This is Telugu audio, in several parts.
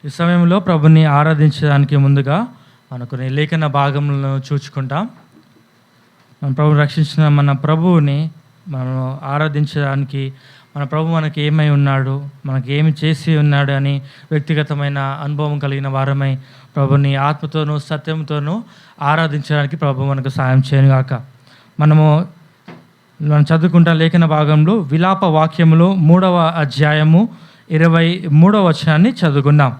ఈ సమయంలో ప్రభుని ఆరాధించడానికి ముందుగా మనకు లేఖన భాగములను చూచుకుంటాం. మన ప్రభుని రక్షించిన మన ప్రభువుని మనం ఆరాధించడానికి మన ప్రభు మనకి ఏమై ఉన్నాడు, మనకి ఏమి చేసి ఉన్నాడు అని వ్యక్తిగతమైన అనుభవం కలిగిన వారమై ప్రభుని ఆత్మతోనూ సత్యంతోనూ ఆరాధించడానికి ప్రభు మనకు సాయం చేయనుగాక. మనం చదువుకుంటాం లేఖన భాగంలో విలాప వాక్యములు 3వ అధ్యాయము 23వ వచనాన్ని చదువుకుందాం.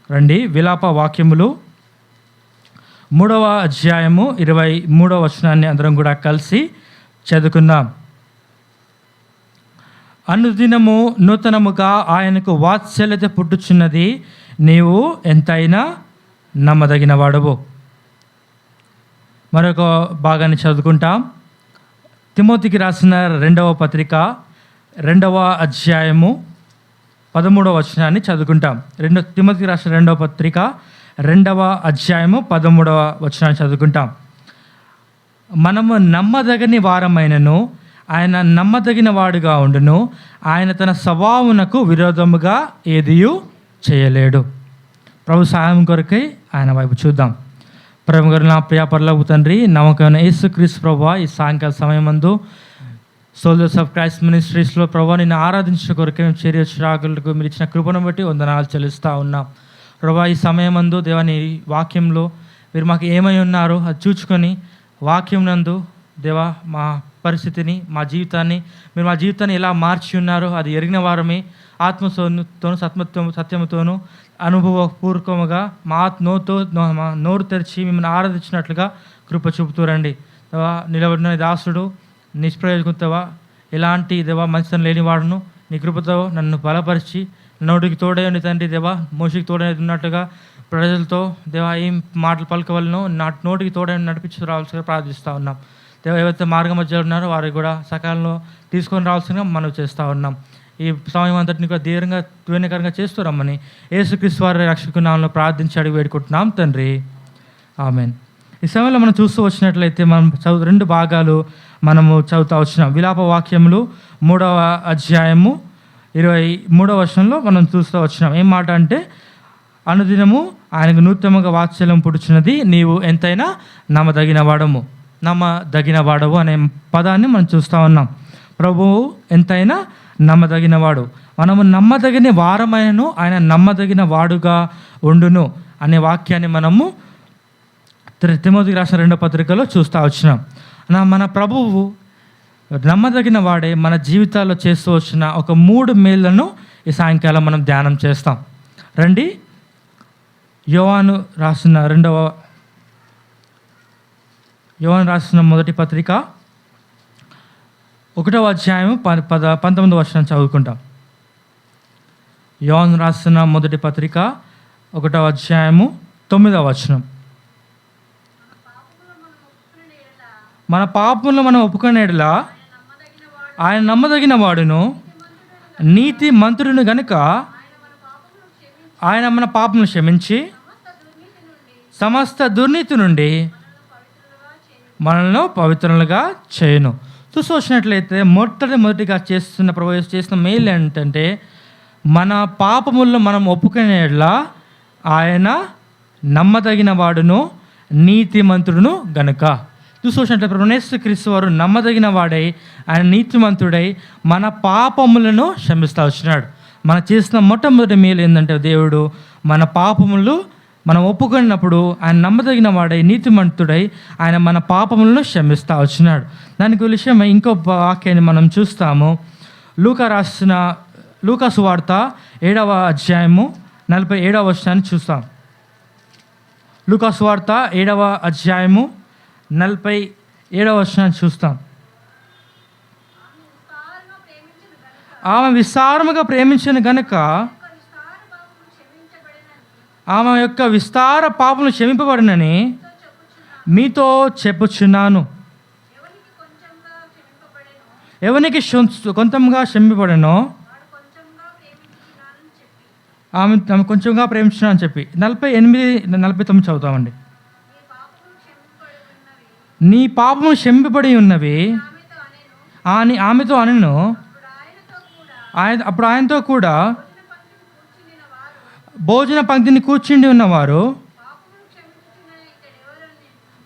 రండి, విలాప వాక్యములు 3వ అధ్యాయము 23వ వచనాన్ని అందరం కూడా కలిసి చదువుకుందాం. అనుదినము నూతనముగా ఆయనకు వాత్సల్యత పుట్టుచున్నది, నీవు ఎంతైనా నమ్మదగిన వాడవు. మరొక భాగాన్ని చదువుకుంటాం. తిమోతికి రాసిన 2వ పత్రిక 2వ అధ్యాయము 13వ వచనాన్ని చదువుకుంటాం. తిమోతికి రాసిన 2వ పత్రిక 2వ అధ్యాయము 13వ వచనాన్ని చదువుకుంటాం. మనము నమ్మదగని వారమైనను ఆయన నమ్మదగిన వాడుగా ఉండును, ఆయన తన స్వభావమునకు విరోధముగా ఏదియూ చేయలేడు. ప్రభు సహాయం కొరకై ఆయన వైపు చూద్దాం. ప్రభు గారు, నా ప్రియ పరలోక తండ్రి, నమ్మకమైన యేసుక్రీస్తు ప్రభువా, ఈ సాయంకాల సమయమందు సోల్జర్స్ ఆఫ్ క్రైస్ట్ మినిస్ట్రీస్లో ప్రభు నిన్ను ఆరాధించిన కొరకే మేము చేరి రాగులకు మీరు ఇచ్చిన కృపను బట్టి వందనాలు చెల్లిస్తూ ఉన్నాం. ప్రభు ఈ సమయమందు దేవాని వాక్యంలో మీరు మాకు ఏమై ఉన్నారో అది చూచుకొని వాక్యం నందు దేవా మా పరిస్థితిని, మా జీవితాన్ని, మీరు మా జీవితాన్ని ఎలా మార్చి ఉన్నారో అది ఎరిగిన వారమే ఆత్మతోను సత్యముతోనూ అనుభవపూర్వకముగా మా నోరు తెరిచి మిమ్మల్ని ఆరాధించినట్లుగా కృప చూపుతూ రండి. దేవా నిలబడిన దాసుడు నిష్ప్రయోజకుతవా ఎలాంటి దేవా మంచితనం లేనివాడును నీ కృపతో నన్ను బలపరిచి నోటికి తోడేయండి తండ్రి. దేవా మోషికి తోడై ఉన్నట్టుగా ప్రజలతో దేవా ఏం మాటలు పలకవలను నోటికి తోడని నడిపించి రావాల్సిగా ప్రార్థిస్తూ ఉన్నాం. దేవా ఎవరైతే మార్గ మధ్యలో ఉన్నారో వారికి కూడా సకాలంలో తీసుకొని రావాల్సిందిగా మనం చేస్తూ ఉన్నాం. ఈ సమయం అంతటిని కూడా దీర్ఘకరంగా చేస్తూ రమ్మని యేసుక్రీస్తు వారి రక్షకు నామములో ప్రార్థించి అడిగి వేడుకుంటున్నాం తండ్రి, ఆమేన్. ఈ సమయంలో మనం చూస్తూ వచ్చినట్లయితే మనం 2 భాగాలు మనము చదువుతూ వచ్చినాం. విలాప వాక్యములు 3వ అధ్యాయము 23వ వచనంలో మనం చూస్తూ వచ్చినాం. ఏం మాట అంటే, అనుదినము ఆయనకు నూతనముగా వాత్సల్యం పుట్టుచున్నది, నీవు ఎంతైనా నమ్మదగిన వాడవు అనే పదాన్ని మనం చూస్తూ ఉన్నాం. ప్రభువు ఎంతైనా నమ్మదగిన వాడు. మనము నమ్మదగిన వారమైనను ఆయన నమ్మదగిన వాడుగా ఉండును అనే వాక్యాన్ని మనము తిమోతికి రాసిన 2వ పత్రికలో చూస్తూ వచ్చినాం. మన ప్రభువు నమ్మదగిన వాడే మన జీవితాల్లో చేస్తూ వచ్చిన ఒక 3 మేళ్లను ఈ సాయంకాలం మనం ధ్యానం చేస్తాం. రండి, యోహాను రాసిన మొదటి పత్రిక 1వ అధ్యాయం 19వ వచనం చదువుకుంటాం. యోహాను రాసిన మొదటి పత్రిక 1వ అధ్యాయము 9వ వచనం. మన పాపములను మనం ఒప్పుకునేలా ఆయన నమ్మదగిన వాడును, నీతి మంత్రుని గనుక ఆయన మన పాపమును క్షమించి సమస్త దుర్నీతి నుండి మనల్ని పవిత్రులుగా చేయను. చూసినట్లయితే మొదటిగా చేస్తున్న మేలు ఏంటంటే, మన పాపములను మనం ఒప్పుకునేలా ఆయన నమ్మదగిన వాడును, నీతిమంతుడును గనుక. చూసినట్లయితే యేసుక్రీస్తు వారు నమ్మదగిన వాడై ఆయన నీతిమంతుడై మన పాపములను క్షమిస్తూ వచ్చినాడు. మనం చేసిన మొట్టమొదటి మేలు ఏంటంటే, దేవుడు మన పాపములు మనం ఒప్పుకున్నప్పుడు ఆయన నమ్మదగిన వాడై నీతిమంతుడై ఆయన మన పాపములను క్షమిస్తూ వచ్చినాడు. దానికి విషయం ఇంకో వాక్యాన్ని మనం చూస్తాము. లూకా సువార్త 7వ అధ్యాయము 47వ వచనాన్ని చూస్తాం. లూకా సువార్త 7వ అధ్యాయము 47వ వచనాన్ని చూస్తాం. ఆమె విస్తారముగా ప్రేమించను గనుక ఆమె యొక్క విస్తార పాపములు క్షమింపబడినని మీతో చెప్పుచున్నాను. ఎవనికి కొంచెంగా క్షమింపబడనో ఆమె కొంచెంగా ప్రేమించున్నా అని చెప్పి 48-49 చదువుతామండి. నీ పాపము క్షమింపబడి ఉన్నవి అని ఆమెతో అనెను. అప్పుడు ఆయనతో కూడా భోజన పంక్తిని కూర్చుండి ఉన్నవారు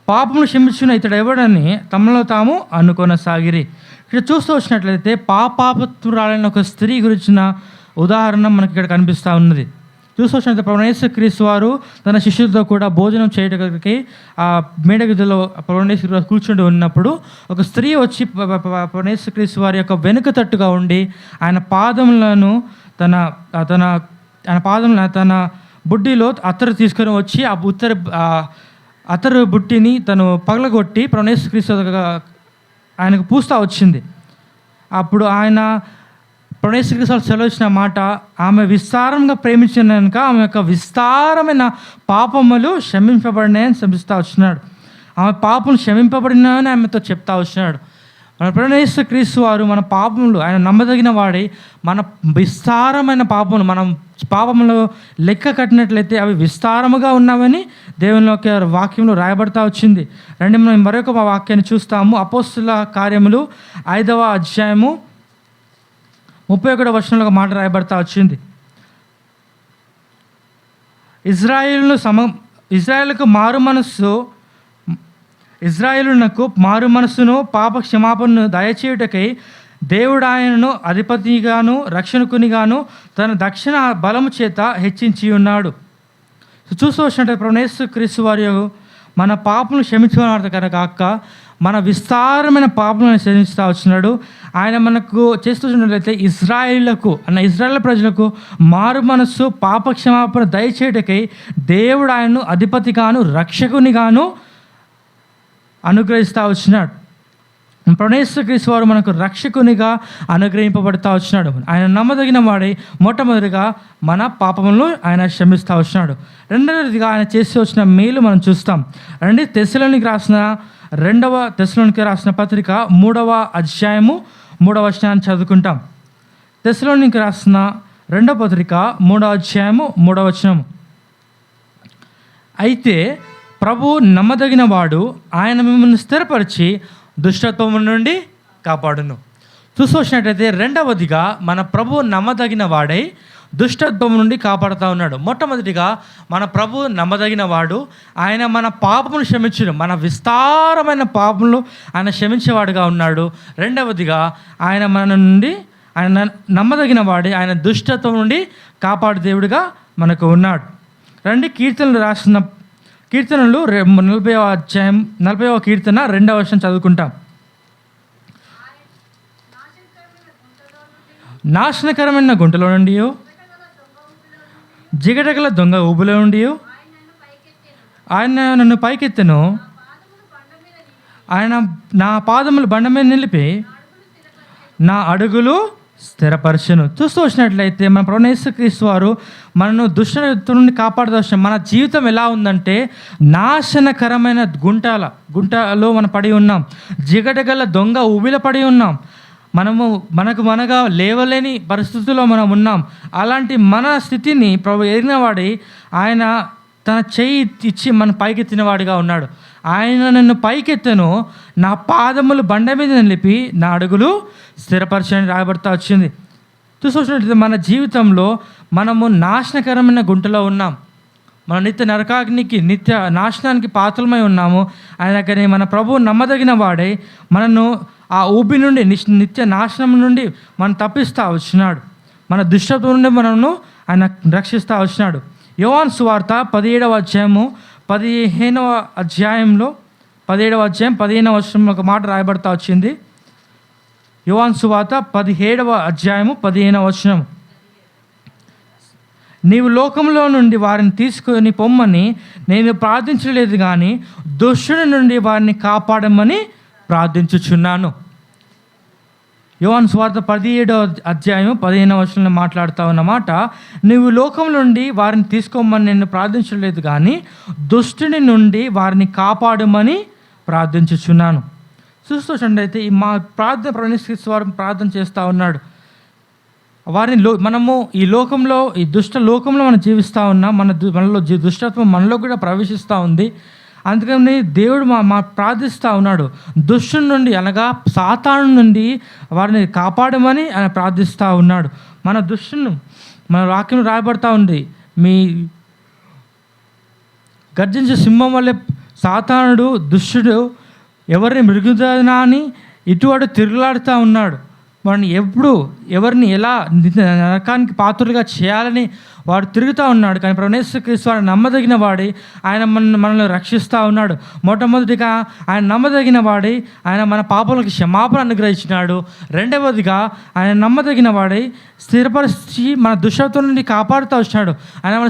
పాపమును క్షమించున్న ఇతడు ఎవడని తమలో తాము అనుకొనసాగిరి. ఇక్కడ చూస్తూ వచ్చినట్లయితే పాపాత్మురాలైన ఒక స్త్రీ గురించిన ఉదాహరణ మనకి ఇక్కడ కనిపిస్తూ ఉన్నది. చూస్తూ వచ్చినట్లయితే ప్రభువైన యేసుక్రీస్తు వారు తన శిష్యులతో కూడా భోజనం చేయడానికి ఆ మేడగదిలో ప్రభువైన యేసుక్రీస్తు కూర్చుండి ఉన్నప్పుడు ఒక స్త్రీ వచ్చి ప్రభువైన యేసుక్రీస్తు వారి యొక్క వెనుక తట్టుగా ఉండి ఆయన పాదములను తన బుడ్డిలో అత్తరు తీసుకొని వచ్చి ఆ అతరు బుట్టిని తను పగలగొట్టి ప్రభువైన యేసుక్రీస్తు ఆయనకు పూస్తూ వచ్చింది. అప్పుడు ఆయన ప్రభువైన యేసుక్రీస్తు సెలవు ఇచ్చిన మాట, ఆమె విస్తారంగా ప్రేమించిన కనుక ఆమె యొక్క విస్తారమైన పాపములు క్షమింపబడినాయని శ్రమిస్తూ వచ్చినాడు. ఆమె పాపములు క్షమింపబడినాయని ఆమెతో చెప్తా వచ్చినాడు. మన ప్రభువైన యేసుక్రీస్తు వారు మన పాపములు ఆయన నమ్మదగిన వాడి మన విస్తారమైన పాపములు మనం పాపములు లెక్క కట్టినట్లయితే అవి విస్తారముగా ఉన్నామని దేవుని యొక్క వాక్యంలో రాయబడతా వచ్చింది. రండి మనం మరొక వాక్యాన్ని చూస్తాము. అపోస్తుల కార్యములు 5వ అధ్యాయము 31వ వచనంలో మాట రాయబడతా వచ్చింది. ఇజ్రాయేలునకు మారు మనస్సును పాప క్షమాపణను దయచేయుటకై దేవుడు ఆయనను అధిపతిగాను రక్షకునిగాను తన దక్షిణ బలము చేత హెచ్చించి ఉన్నాడు. చూస్తూ వచ్చినట్టు ప్రభువైన యేసుక్రీస్తు వారి మన పాపను క్షమించుకున్నాడు కాక మన విస్తారమైన పాపలను క్షమిస్తూ వచ్చినాడు. ఆయన మనకు చేస్తున్నట్లయితే ఇజ్రాయేల్ ప్రజలకు మారు మనస్సు పాప క్షమాపణ దయచేయుటకై దేవుడు ఆయనను అధిపతిగాను రక్షకునిగాను అనుగ్రహిస్తూ వచ్చినాడు. ప్రభువైన యేసుక్రీస్తు వారు మనకు రక్షకునిగా అనుగ్రహింపబడుతూ వచ్చినాడు. ఆయన నమ్మదగిన వాడై మొట్టమొదటిగా మన పాపములను ఆయన క్షమిస్తూ వచ్చినాడు. రెండవదిగా ఆయన చేసి వచ్చిన మేలు మనం చూస్తాం. రండి తెస్సలోనికి రాసిన పత్రిక 3వ అధ్యాయము 3వ వచనాన్ని చదువుకుంటాం. తెస్సలోనికి రాసిన 2వ పత్రిక 3వ అధ్యాయము 3వ వచనము. అయితే ప్రభువు నమ్మదగిన వాడు, ఆయన మిమ్మల్ని స్థిరపరిచి దుష్టత్వము నుండి కాపాడును. చూసినట్టయితే రెండవదిగా మన ప్రభువు నమ్మదగిన వాడై దుష్టత్వం నుండి కాపాడుతూ ఉన్నాడు. మొట్టమొదటిగా మన ప్రభువు నమ్మదగిన వాడు, ఆయన మన పాపములు క్షమించును, మన విస్తారమైన పాపములు ఆయన క్షమించేవాడుగా ఉన్నాడు. రెండవదిగా ఆయన ఆయన నమ్మదగిన వాడి, ఆయన దుష్టత్వం నుండి కాపాడు దేవుడిగా మనకు ఉన్నాడు. రండి కీర్తనలు 40వ అధ్యాయం 40వ కీర్తన 2వ వచనం చదువుకుంటాం. నాశనకరమైన గుంటలో నుండి జిగటగల దొంగ ఊబులో నుండి ఆయన నన్ను పైకెత్తెను, ఆయన నా పాదములు బండ మీద నిలిపి నా అడుగులు స్థిరపరచును. చూస్తూ వచ్చినట్లయితే మన ప్రభువైన యేసుక్రీస్తు వారు మనను దుష్టత్వం నుండి కాపాడుతూ మన జీవితం ఎలా ఉందంటే నాశనకరమైన గుంటలో మనం పడి ఉన్నాం, జిగటగల దొంగ ఊబిలో పడి ఉన్నాం, మనగా లేవలేని పరిస్థితుల్లో మనం ఉన్నాం. అలాంటి మన స్థితిని ప్రభు ఎరిగినవాడి ఆయన తన చెయ్యి ఇచ్చి మన పైకెత్తినవాడిగా ఉన్నాడు. ఆయన నన్ను పైకెత్తను, నా పాదములు బండ మీద నిలిపి నా అడుగులు స్థిరపరచని రాయబడతా వచ్చింది. చూసినట్లయితే మన జీవితంలో మనము నాశనకరమైన గుంటలో ఉన్నాం, మన నిత్య నరకాగ్నికి నిత్య నాశనానికి పాత్రలమై ఉన్నాము. ఆయనకని మన ప్రభువు నమ్మదగిన వాడై మనను ఆ ఊబి నుండి నిత్య నాశనం నుండి మనం తప్పిస్తూ వచ్చినాడు. మన దుష్టత్వం నుండి మనను ఆయన రక్షిస్తూ వచ్చినాడు. యోహాను సువార్త 17వ అధ్యాయము 15వ అధ్యాయంలో 17వ అధ్యాయం 15వ వచనంలో ఒక మాట రాయబడతా వచ్చింది. యోహాను సువార్త 17వ అధ్యాయము 15వ వచనం. నీవు లోకంలో నుండి వారిని తీసుకొని పొమ్మని నేను ప్రార్థించలేదు, కానీ దుష్టుని నుండి వారిని కాపాడమని ప్రార్థించుచున్నాను. యోహాను సువార్త 17వ అధ్యాయం 15వ వచనంలో మాట్లాడుతూ ఉన్నమాట, నీవు లోకం నుండి వారిని తీసుకోమని నేను ప్రార్థించలేదు, కానీ దుష్టుని నుండి వారిని కాపాడమని ప్రార్థించుచున్నాను. చూస్తుంటే ఈ మా ప్రార్థన ప్రభువైన వారు ప్రార్థన చేస్తూ ఉన్నాడు. వారిని మనము ఈ లోకంలో ఈ దుష్ట లోకంలో మనం జీవిస్తూ ఉన్నాం, మనలో దుష్టత్వం మనలో కూడా ప్రవేశిస్తూ ఉంది. అందుకని దేవుడు మా ప్రార్థిస్తూ ఉన్నాడు, దుష్టుని నుండి అనగా సాతాను నుండి వారిని కాపాడమని ఆయన ప్రార్థిస్తూ ఉన్నాడు. మన వాక్యం రాయబడతా ఉంది, మీ గర్జించే సింహం వల్లే సాతానుడు దుష్టుడు ఎవరిని మృగుదనా అని ఇటువంటి తిరుగులాడుతూ ఉన్నాడు. వాడిని ఎవరిని ఎలా నరకానికి పాత్రులుగా చేయాలని వాడు తిరుగుతూ ఉన్నాడు. కానీ ప్రభువు యేసుక్రీస్తు వాడు నమ్మదగిన వాడి, ఆయన మనల్ని రక్షిస్తూ ఉన్నాడు. మొట్టమొదటిగా ఆయన నమ్మదగిన వాడి, ఆయన మన పాపలకు క్షమాపణ అనుగ్రహించినాడు. రెండవదిగా ఆయన నమ్మదగిన వాడి స్థిరపరిచి మన దుష్టత్వం నుండి కాపాడుతూ వచ్చినాడు. ఆయన మన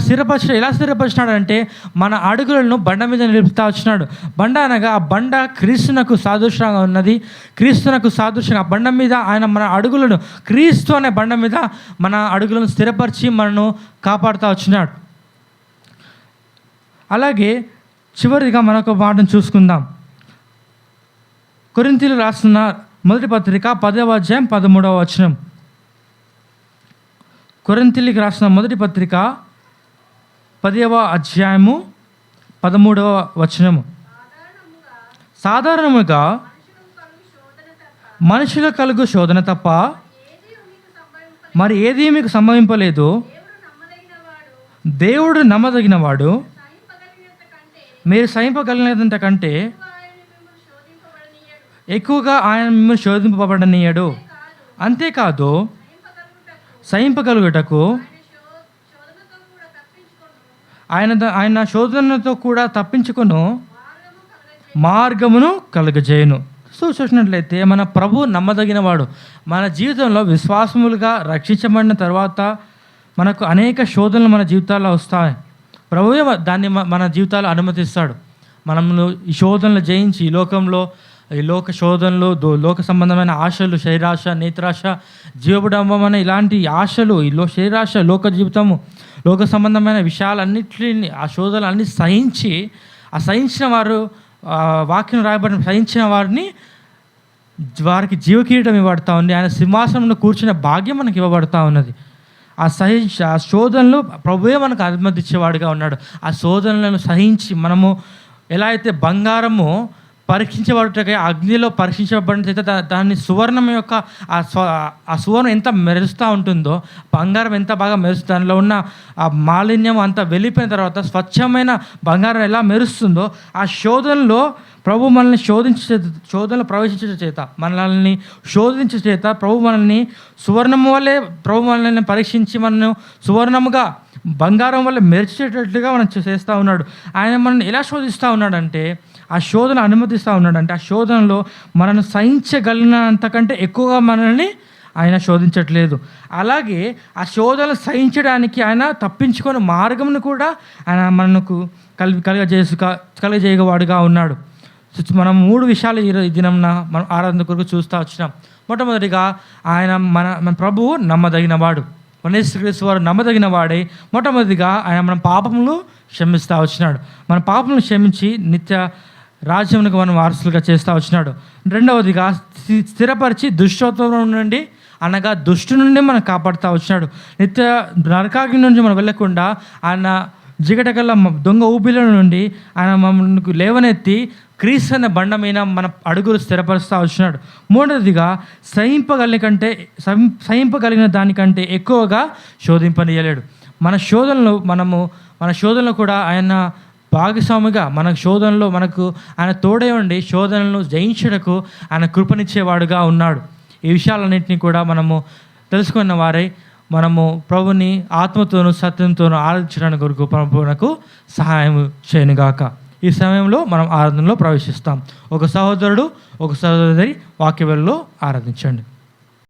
ఎలా స్థిరపరిచినాడు అంటే మన అడుగులను బండ మీద నిలుపుతూ వచ్చినాడు. బండ అనగా ఆ బండ క్రీస్తునకు సాదృశ్యంగా ఉన్నది. క్రీస్తునకు సాదృశ్యంగా ఆ బండ మీద ఆయన మన అడుగులను, క్రీస్తు అనే బండ మీద మన అడుగులను స్థిరపరిచి మనను కాపాడుతూ వచ్చినాడు. అలాగే చివరిగా మనకు మాటను చూసుకుందాం. కొరింథీయులకు రాసిన మొదటి పత్రిక 10వ అధ్యాయం 13వ వచనం. కొరింథీయులకు రాసిన మొదటి పత్రిక 10వ అధ్యాయము 13వ వచనము. సాధారణముగా మనుషుల కలుగు శోధన తప్ప మరి ఏదీ మీకు సంభవింపలేదు. దేవుడు నమ్మదగిన వాడు, మీరు సహింపగలిగినంత కంటే ఎక్కువగా ఆయన మిమ్మల్ని శోధింపబడనీయడు. అంతేకాదు సహింపగలుగుటకు ఆయన శోధనతో కూడా తప్పించుకొను మార్గమును కలుగజేయును. చూసినట్లయితే మన ప్రభు నమ్మదగిన వాడు. మన జీవితంలో విశ్వాసములుగా రక్షించబడిన తర్వాత మనకు అనేక శోధనలు మన జీవితాల్లో వస్తాయి. ప్రభువే దాన్ని మన జీవితాల్లో అనుమతిస్తాడు. మనము ఈ శోధనలు జయించి ఈ లోక శోధనలు, లోక సంబంధమైన ఆశలు, శరీరాశ, నేత్రాశ, జీవబుడంబం అనే ఇలాంటి ఆశలు, శరీరాశ, లోక జీవితము, లోక సంబంధమైన విషయాలన్నింటినీ, ఆ శోధనలు అన్నీ సహించిన వారు, వాక్యం రాయబడిన సహించిన వారికి జీవకిరీటం ఇవ్వబడతా ఉంది. ఆయన సింహాసనంలో కూర్చునే భాగ్యం మనకి ఇవ్వబడతా ఉన్నది. ఆ శోధనలు ప్రభువే మనకు అనుమతించేవాడుగా ఉన్నాడు. ఆ శోధనలను సహించి మనము ఎలా అయితే బంగారము పరీక్షించబడుటకై అగ్నిలో పరీక్షించబడిన చేత దాన్ని సువర్ణం యొక్క ఆ సువర్ణం ఎంత మెరుస్తూ ఉంటుందో, బంగారం ఎంత బాగా మెరుస్తుంది, దానిలో ఉన్న ఆ మాలిన్యం అంతా వెళ్ళిపోయిన తర్వాత స్వచ్ఛమైన బంగారం ఎలా మెరుస్తుందో, ఆ శోధనలో ప్రభు మనల్ని శోధనలో ప్రవేశించే చేత, మనల్ని శోధించే చేత ప్రభు మనల్ని సువర్ణము వల్లే ప్రభు మనల్ని పరీక్షించి మనల్ని సువర్ణముగా బంగారం వల్ల మెరిచేటట్లుగా మనం చేస్తూ ఉన్నాడు. ఆయన మనల్ని ఎలా శోధిస్తూ ఉన్నాడంటే, ఆ శోధన అనుమతిస్తూ ఉన్నాడంటే, ఆ శోధనలో మనల్ని సహించగలిగినంతకంటే ఎక్కువగా మనల్ని ఆయన శోధించట్లేదు. అలాగే ఆ శోధనలు సహించడానికి ఆయన తప్పించుకొని మార్గంను కూడా ఆయన మనకు కలుగజేయవాడుగా ఉన్నాడు. మనం 3 విషయాలు ఈ దినంన మనం ఆరాధన కొరకు చూస్తూ వచ్చినాం. మొట్టమొదటిగా ఆయన మన ప్రభువు నమ్మదగిన వాడు. మన యేసుక్రీస్తు వారు నమ్మదగిన వాడే. మొట్టమొదటిగా ఆయన మన పాపములు క్షమిస్తూ వచ్చినాడు. మన పాపములను క్షమించి నిత్య రాజ్యమునకు మనం వారసులుగా చేస్తూ వచ్చినాడు. రెండవదిగా స్థిరపరిచి దుష్టత్వం నుండి, అనగా దుష్టు నుండి మనం కాపాడుతూ వచ్చినాడు. నిత్య నరకాగ్ని నుంచి మనం వెళ్ళకుండా ఆయన జిగటగల దొంగ ఊపిల నుండి ఆయన మనకు లేవనెత్తి క్రీస్తు అనే బండ మీద మన అడుగులు స్థిరపరుస్తూ వచ్చినాడు. మూడవదిగా సహింపగలిగిన దానికంటే ఎక్కువగా శోధింపనీయలేడు. మన శోధనలో కూడా ఆయన భాగస్వామిగా, మన శోధనలో మనకు ఆయన తోడే ఉండి శోధనలను జయించుటకు ఆయన కృపనిచ్చేవాడుగా ఉన్నాడు. ఈ విషయాలన్నింటినీ కూడా మనము తెలుసుకున్న వారై మనము ప్రభుని ఆత్మతోనూ సత్యంతోనూ ఆరాధించడానికి కొరకు ప్రభువునకు సహాయం చేయనుగాక. ఈ సమయంలో మనం ఆరాధనలో ప్రవేశిస్తాం. ఒక సహోదరుడు, ఒక సహోదరి వాక్యవేళలో ఆరాధించండి.